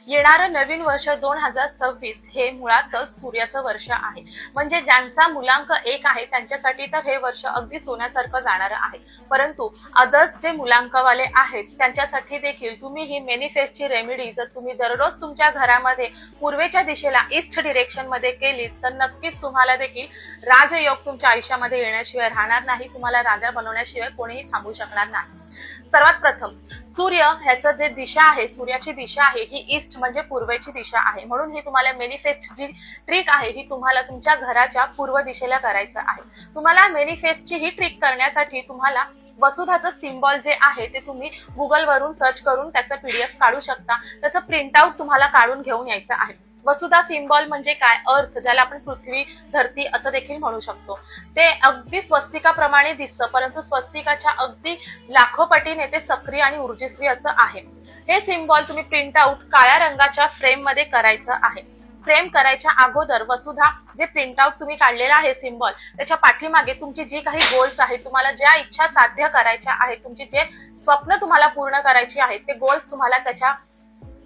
येणारं नवीन वर्ष 2026 हे मुळातच सूर्याचं वर्ष आहे. म्हणजे ज्यांचा मुलांक 1 आहे त्यांच्यासाठी तर हे वर्ष अगदी सोन्यासारखं जाणारं आहे. परंतु अदर्स जे मुलांकवाले आहेत त्यांच्यासाठी देखील तुम्ही ही मॅनिफेस्टची रेमेडी जर तुम्ही दररोज तुमच्या घरामध्ये पूर्वेच्या दिशेला ईस्ट डिरेक्शन मध्ये केली तर नक्कीच तुम्हाला देखील राजयोग तुमच्या आयुष्यामध्ये येण्याशिवाय राहणार नाही. तुम्हाला राजा बनवण्याशिवाय कोणीही थांबू शकणार नाही. सर्वात प्रथम सूर्य ह्याचं जे दिशा आहे, सूर्याची दिशा आहे ही ईस्ट म्हणजे पूर्वेची दिशा आहे. म्हणून ही तुम्हाला मॅनिफेस्ट जी ट्रिक आहे ही तुम्हाला तुमच्या घराच्या पूर्व दिशेला करायचं आहे. तुम्हाला मॅनिफेस्टची ही ट्रिक करण्यासाठी तुम्हाला वसुधाचं सिम्बॉल जे आहे ते तुम्ही गुगल वरून सर्च करून त्याचं PDF काढू शकता. त्याचं प्रिंटआउट तुम्हाला काढून घेऊन यायचं आहे. वसुधा सिम्बॉल म्हणजे काय, अर्थ, ज्याला आपण पृथ्वी धरती असं देखील म्हणू शकतो. ते अगदी स्वस्तिकाप्रमाणे दिसतं, परंतु स्वस्तिकाच्या अगदी लाखो पटीने ते सक्रिय आणि ऊर्जेस्वी असं आहे. हे सिम्बॉल तुम्ही प्रिंटआउट काळ्या रंगाच्या फ्रेम मध्ये करायचं आहे. फ्रेम करायच्या अगोदर वसुधा जे प्रिंटआउट तुम्ही काढलेला आहे सिम्बॉल, त्याच्या पाठीमागे तुमची जी काही गोल्स आहेत, तुम्हाला ज्या इच्छा साध्य करायच्या आहेत, तुमची जे स्वप्न तुम्हाला पूर्ण करायची आहेत, ते गोल्स तुम्हाला त्याच्या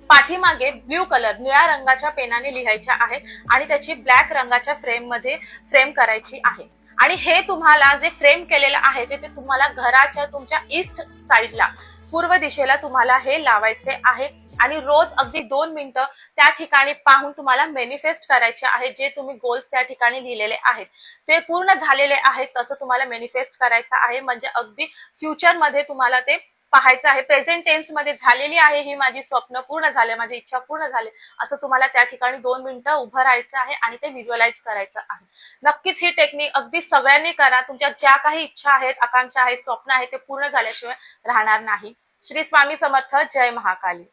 पाठीमागे ब्ल्यू कलर निळ्या रंगाच्या पेनाने लिहायच्या आहेत आणि त्याची ब्लॅक रंगाच्या फ्रेम मध्ये फ्रेम करायची आहे. आणि हे तुम्हाला जे फ्रेम केलेलं आहे ते तुम्हाला घराच्या तुमच्या ईस्ट साइडला पूर्व दिशेला तुम्हाला हे लावायचे आहे. आणि रोज अगदी 2 मिनिटं त्या ठिकाणी पाहून तुम्हाला मॅनिफेस्ट करायचे आहे. जे तुम्ही गोल्स त्या ठिकाणी लिहिलेले आहेत ते पूर्ण झालेले आहेत तसं तुम्हाला मॅनिफेस्ट करायचं आहे. म्हणजे अगदी फ्युचर मध्ये तुम्हाला ते पाहायचं आहे. प्रेझेंट टेन्स मध्ये झालेली आहे ही माझी स्वप्न पूर्ण झाले, माझी इच्छा पूर्ण झाले असं तुम्हाला त्या ठिकाणी 2 मिनिटं उभं राहायचं आहे आणि ते व्हिज्युअलाइज करायचं आहे. नक्कीच ही टेक्निक अगदी सगळ्यांनी करा. तुमच्या ज्या काही इच्छा आहेत, आकांक्षा आहेत, स्वप्न आहेत ते पूर्ण झाल्याशिवाय राहणार नाही. श्री स्वामी समर्थ. जय महाकाली.